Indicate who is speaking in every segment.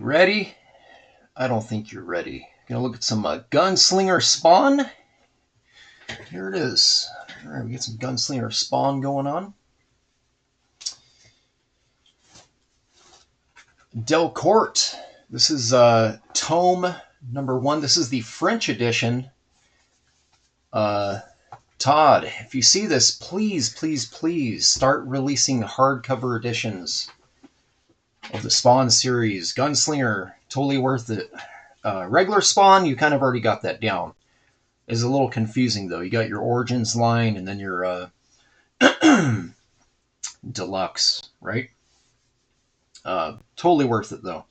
Speaker 1: ready? I don't think you're ready. Gonna look at some Gunslinger Spawn. Here it is. All right, we get some Gunslinger Spawn going on. Delcourt. This is tome number 1. This is the French edition. Todd, if you see this, please, please, please start releasing hardcover editions of the Spawn series. Gunslinger, totally worth it. Regular Spawn, you kind of already got that down. It's a little confusing, though. You got your Origins line and then your Deluxe, right? Totally worth it, though.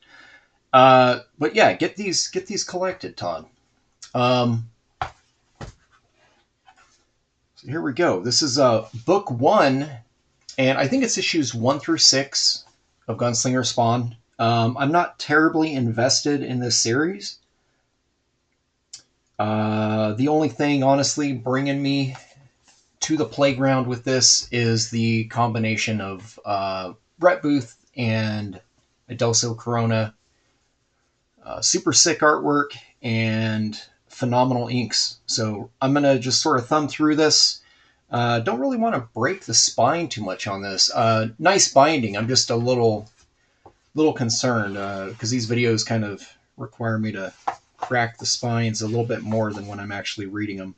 Speaker 1: But yeah, get these collected, Todd. So here we go. This is book 1, and I think it's issues 1 through 6 of Gunslinger Spawn. I'm not terribly invested in this series. The only thing, honestly, bringing me to the playground with this is the combination of Brett Booth and Adelso Corona. Super sick artwork and phenomenal inks. So I'm going to just sort of thumb through this. Don't really want to break the spine too much on this. Nice binding. I'm just a little concerned because these videos kind of require me to crack the spines a little bit more than when I'm actually reading them.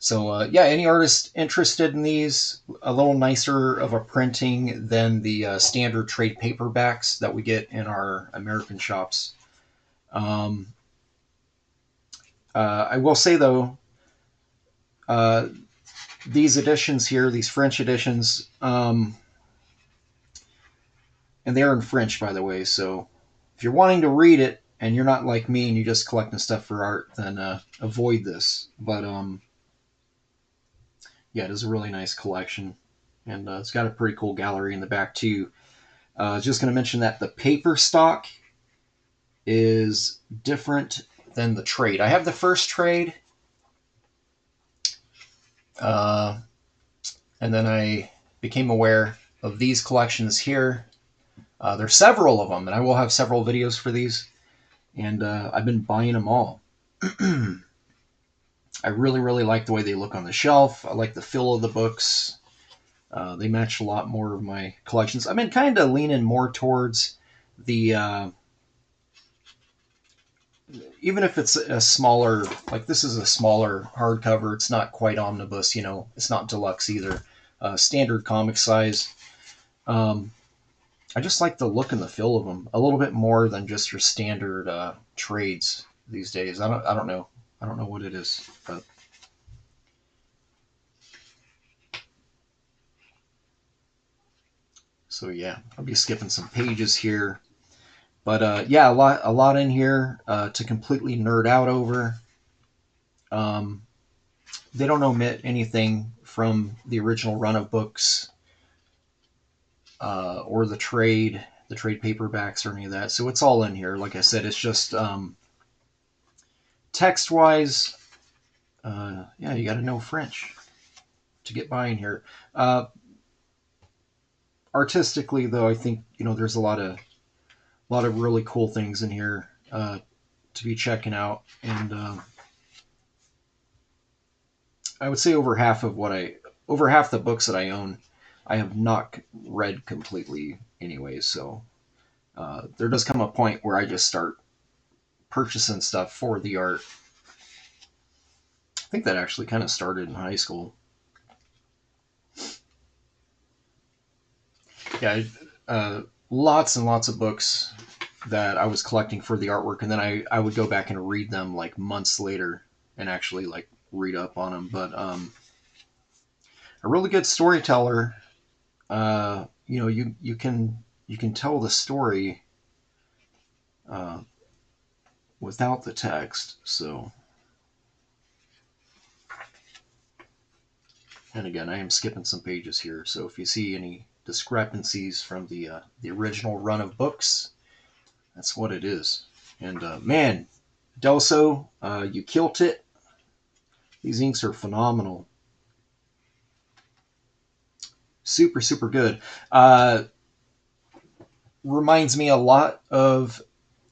Speaker 1: So yeah, any artist interested in these, a little nicer of a printing than the standard trade paperbacks that we get in our American shops. I will say, though, these editions here, these French editions, and they're in French, by the way, so if you're wanting to read it and you're not like me and you're just collecting stuff for art, then avoid this. But yeah, it is a really nice collection, and it's got a pretty cool gallery in the back, too. I was just going to mention that the paper stock is different than the trade. I have the first trade, and then I became aware of these collections here. There's several of them, and I will have several videos for these, and I've been buying them all. I really, really like the way they look on the shelf. I like the feel of the books. They match a lot more of my collections. I've been kind of leaning more towards the... even if it's a smaller, like this is a smaller hardcover, it's not quite omnibus, you know, it's not deluxe either. Standard comic size. I just like the look and the feel of them a little bit more than just your standard trades these days. I don't know. I don't know what it is, but so yeah, I'll be skipping some pages here. But yeah, a lot in here to completely nerd out over. They don't omit anything from the original run of books or the trade paperbacks or any of that. So it's all in here. Like I said, it's just text-wise, yeah, you got to know French to get by in here. Artistically, though, I think, you know, there's a lot of really cool things in here to be checking out, and I would say over half the books that I own, I have not read completely anyway. So there does come a point where I just start purchasing stuff for the art. I think that actually kind of started in high school. Yeah, lots and lots of books that I was collecting for the artwork, and then I would go back and read them like months later and actually like read up on them. But a really good storyteller, you know, you can tell the story without the text. So, and again, I am skipping some pages here, so if you see any discrepancies from the original run of books, that's what it is. And man, Adelso, you killed it. These inks are phenomenal. Super, super good. reminds me a lot of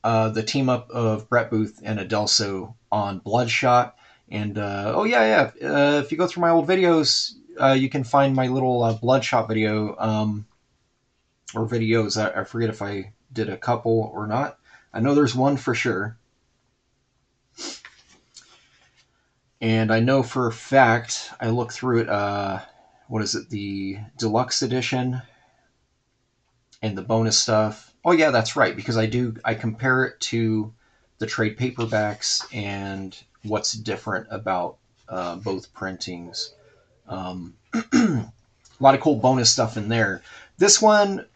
Speaker 1: the team up of Brett Booth and Adelso on Bloodshot. And oh yeah, yeah. If you go through my old videos, you can find my little Bloodshot video or videos. I forget if I did a couple or not. I know there's one for sure. And I know for a fact, I looked through it, what is it, the deluxe edition and the bonus stuff. Oh yeah, that's right, because I compare it to the trade paperbacks and what's different about both printings. A lot of cool bonus stuff in there. This one,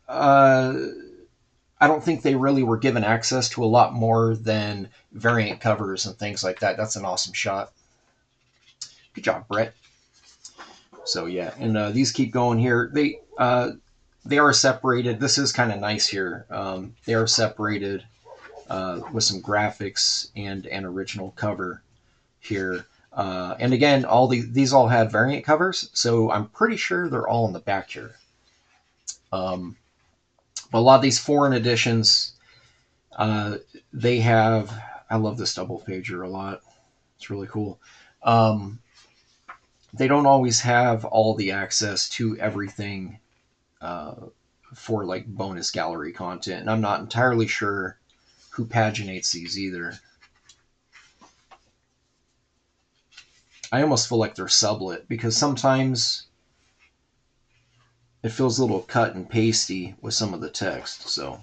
Speaker 1: uh, I don't think they really were given access to a lot more than variant covers and things like that. That's an awesome shot. Good job, Brett. So yeah, and these keep going here. They are separated. This is kind of nice here. They are separated with some graphics and an original cover here. And again, these all had variant covers, so I'm pretty sure they're all in the back here. But a lot of these foreign editions, they have. I love this double pager a lot. It's really cool. They don't always have all the access to everything for like bonus gallery content, and I'm not entirely sure who paginates these either. I almost feel like they're sublet because sometimes it feels a little cut and pasty with some of the text. So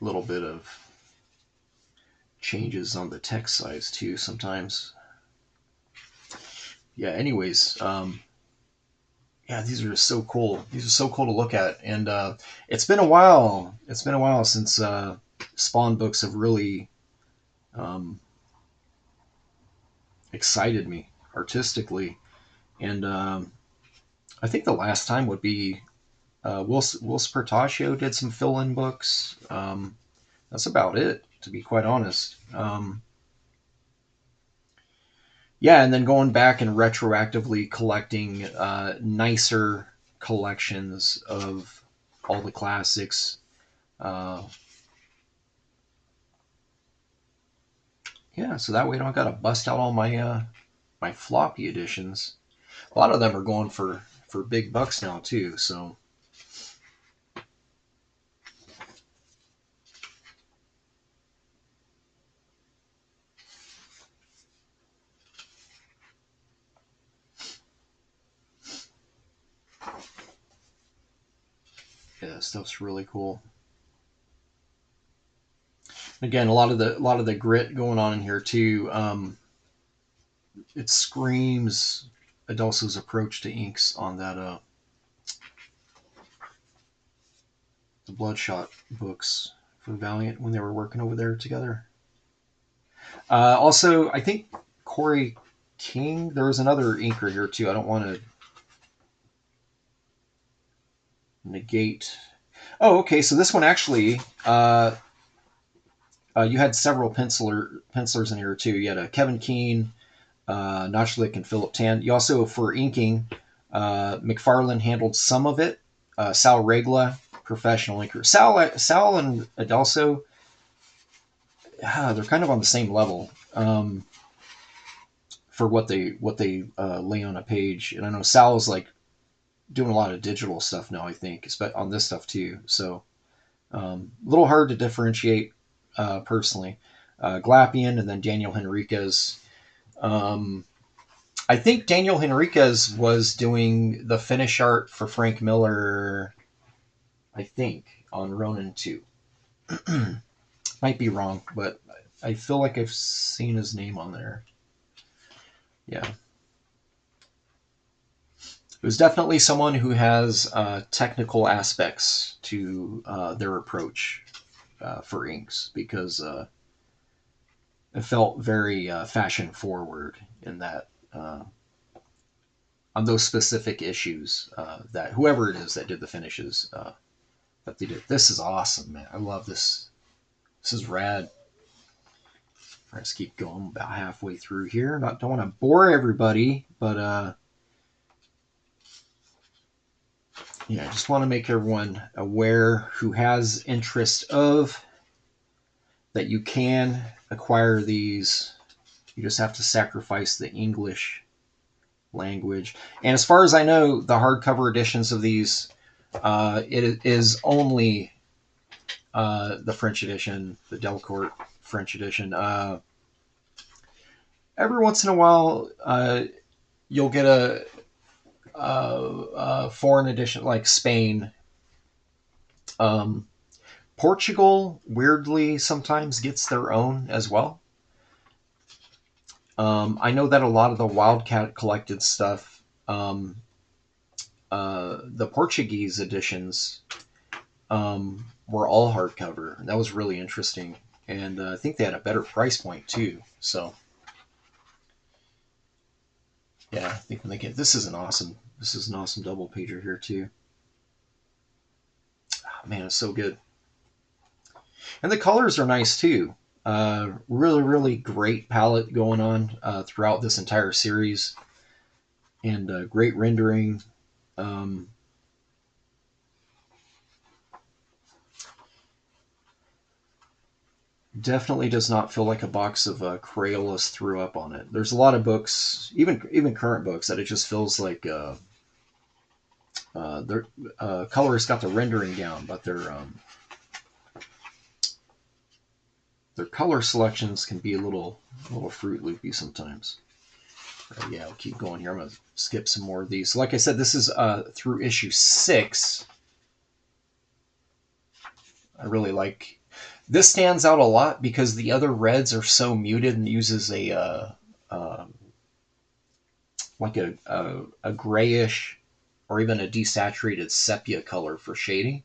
Speaker 1: a little bit of changes on the text size too sometimes. Yeah, anyways, yeah, these are so cool. These are so cool to look at, and it's been a while. It's been a while since Spawn books have really excited me artistically, and I think the last time would be Will Spertaccio did some fill-in books. That's about it, to be quite honest. Yeah, and then going back and retroactively collecting nicer collections of all the classics. Uh, yeah, so that way I don't gotta bust out all my my floppy editions. A lot of them are going for big bucks now too. So yeah, stuff's really cool. Again, a lot of the grit going on in here too. It screams Adelso's approach to inks on that the Bloodshot books for Valiant when they were working over there together. Also, I think Corey King. There was another inker here too. I don't want to negate. Oh, okay. So this one actually, you had several pencilers in here too. You had a Kevin Keane, Notchlick, and Philip Tan. You also, for inking, McFarlane handled some of it. Sal Regla, professional inker. Sal and Adelso, they're kind of on the same level for what they lay on a page. And I know Sal is like doing a lot of digital stuff now. I think, on this stuff too. So a little hard to differentiate personally. Glapian and then Daniel Henriquez. I think Daniel Henriquez was doing the finish art for Frank Miller, I think, on Ronin 2. Might be wrong, but I feel like I've seen his name on there. Yeah. It was definitely someone who has technical aspects to their approach for inks because it felt very fashion forward in that on those specific issues that whoever it is that did the finishes that they did. This is awesome, man. I love this. This is rad. Let's keep going about halfway through here. Don't want to bore everybody, but yeah, I just want to make everyone aware who has interest of that you can acquire these. You just have to sacrifice the English language. And as far as I know, the hardcover editions of these, it is only the French edition, the Delcourt French edition. Every once in a while, you'll get a foreign edition like Spain. Portugal, weirdly, sometimes gets their own as well. I know that a lot of the Wildcat collected stuff, the Portuguese editions, were all hardcover. That was really interesting. And I think they had a better price point too. So, yeah, I think when they get this is an awesome double pager here too. Oh, man, it's so good. And the colors are nice too. Really great palette going on throughout this entire series, and great rendering. Definitely does not feel like a box of Crayolas threw up on it. There's a lot of books, even current books, that it just feels like their colorists got the rendering down, but their color selections can be a little Fruit Loopy sometimes. Yeah, I'll keep going here. I'm going to skip some more of these. So like I said, this is through issue 6. I really like... This stands out a lot because the other reds are so muted and uses a like a grayish or even a desaturated sepia color for shading.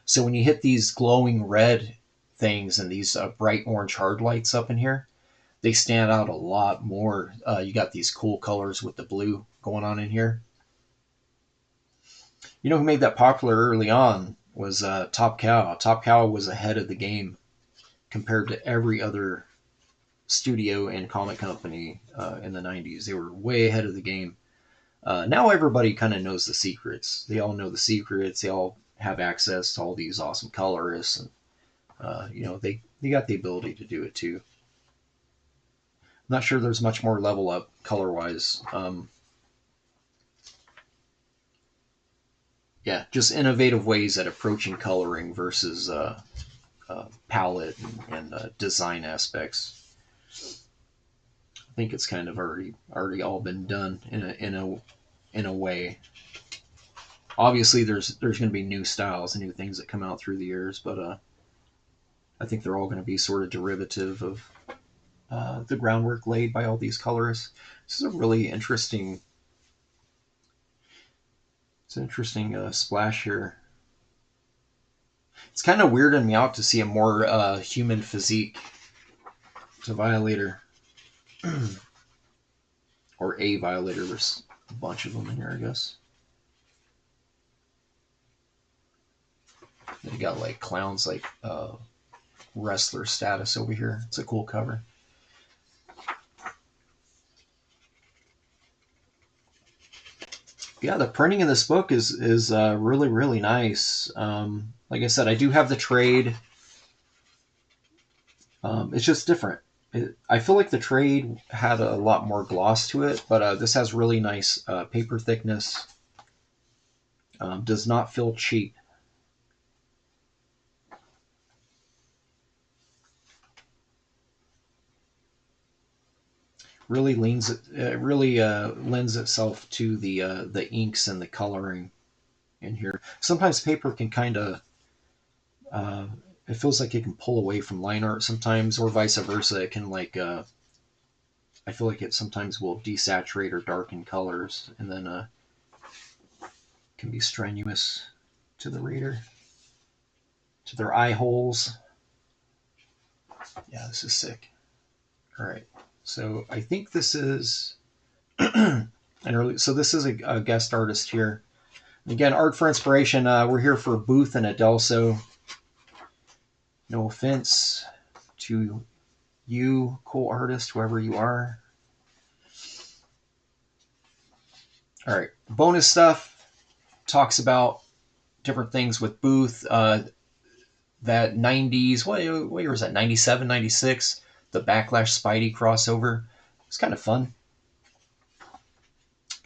Speaker 1: So when you hit these glowing red things and these bright orange hard lights up in here, they stand out a lot more. You got these cool colors with the blue going on in here. You know who made that popular early on was Top Cow. Top Cow was ahead of the game compared to every other studio and comic company in the 90s. They were way ahead of the game. Now everybody kind of knows the secrets. They all know the secrets. They all have access to all these awesome colorists, and they got the ability to do it too. I'm not sure there's much more level up color wise. Yeah, just innovative ways at approaching coloring versus palette and design aspects. I think it's kind of already all been done in a way. Obviously, there's going to be new styles and new things that come out through the years, but I think they're all going to be sort of derivative of the groundwork laid by all these colorists. This is a really interesting. It's an interesting splash here. It's kind of weirding me out to see a more human physique to Violator. Or a Violator. There's a bunch of them in here, I guess. They got like clowns, like wrestler status over here. It's a cool cover. Yeah, the printing in this book is really nice. Like I said, I do have the trade. It's just different. I feel like the trade had a lot more gloss to it, but this has really nice paper thickness. Does not feel cheap. Really lends itself to the inks and the coloring in here. Sometimes paper can kind of it feels like it can pull away from line art sometimes, or vice versa. It can I feel like it sometimes will desaturate or darken colors, and then can be strenuous to the reader, to their eye holes. Yeah, this is sick. All right, so I think this is so this is a guest artist here. Again, art for inspiration. We're here for Booth and Adelso. No offense to you, cool artist, whoever you are. All right, bonus stuff talks about different things with Booth. That 90s, what year was that? 97, 96, the Backlash Spidey crossover. It's kind of fun.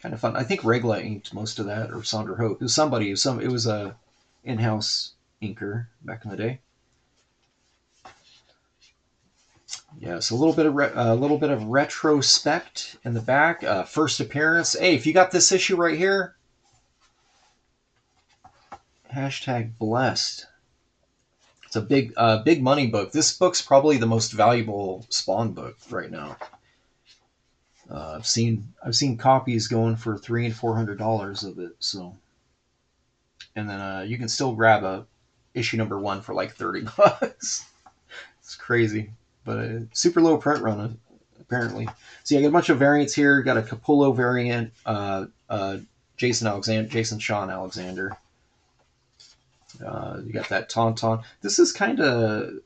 Speaker 1: Kind of fun. I think Regla inked most of that, or Sandra Hope. It was somebody. It was a in-house inker back in the day. Yeah, so a little bit of retrospect in the back. First appearance. Hey, if you got this issue right here, hashtag blessed. It's a big money book. This book's probably the most valuable Spawn book right now. I've seen copies going for $300 and $400 of it. So, and then you can still grab a issue number 1 for like $30. It's crazy, but super low print run apparently. So yeah, I got a bunch of variants here. Got a Capullo variant, Jason Sean Alexander. You got that Tauntaun. This is kind of,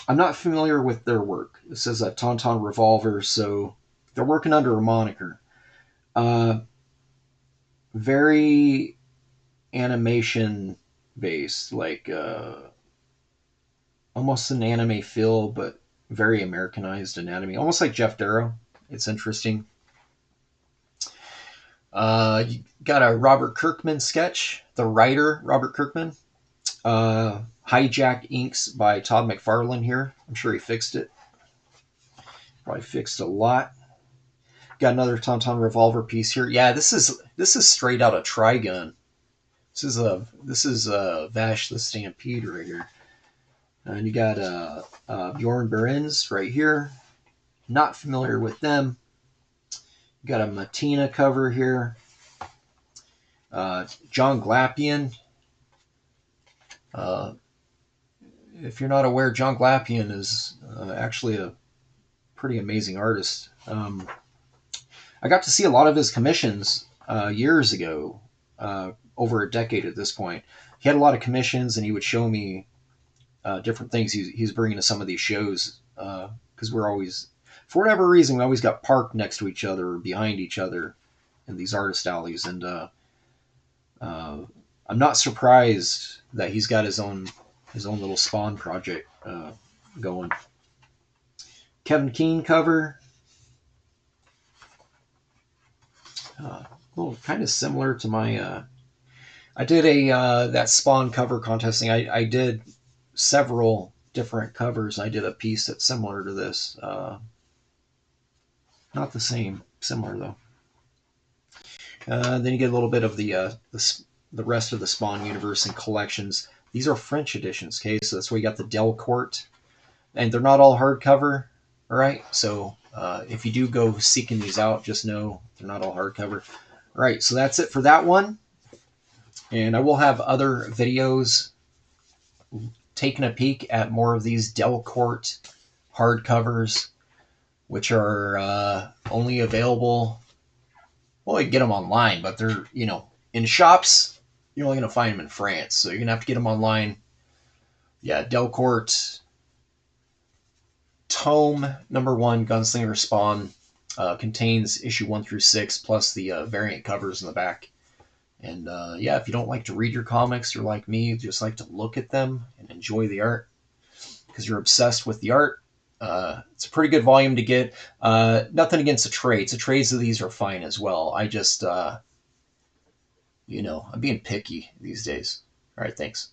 Speaker 1: I'm not familiar with their work. It says a Tauntaun Revolver, so they're working under a moniker. Very animation based, like almost an anime feel, but very Americanized anatomy, almost like Jeff Darrow. It's interesting. You got a Robert Kirkman sketch, the writer Robert Kirkman. Hijack inks by Todd McFarlane here. I'm sure he fixed it. Probably fixed a lot. Got another Tauntaun Revolver piece here. Yeah, this is straight out of Trigun. This is Vash the Stampede right here. And you got Bjorn Berens right here. Not familiar with them. You got a Matina cover here. John Glapian. If you're not aware, John Glapian is actually a pretty amazing artist. I got to see a lot of his commissions years ago, over a decade at this point. He had a lot of commissions, and he would show me different things he's bringing to some of these shows, because we're always, for whatever reason, we always got parked next to each other or behind each other in these artist alleys, and I'm not surprised that he's got his own little Spawn project going. Kevin Keane cover. Well, kind of similar to my. I did that Spawn cover contesting. I did several different covers. I did a piece that's similar to this. Not the same, similar though. Then you get a little bit of the rest of the Spawn universe and collections. These are French editions, okay? So that's where you got the Delcourt, and they're not all hardcover, all right? So if you do go seeking these out, just know they're not all hardcover. All right, so that's it for that one. And I will have other videos taking a peek at more of these Delcourt hardcovers, which are only available. Well, you can get them online, but they're, in shops, you're only going to find them in France. So you're going to have to get them online. Yeah, Delcourt Tome #1 Gunslinger Spawn contains issue 1 through 6 plus the variant covers in the back. And yeah, if you don't like to read your comics, you're like me, you just like to look at them and enjoy the art because you're obsessed with the art. It's a pretty good volume to get. Nothing against the trades. The trades of these are fine as well. I just, I'm being picky these days. All right, thanks.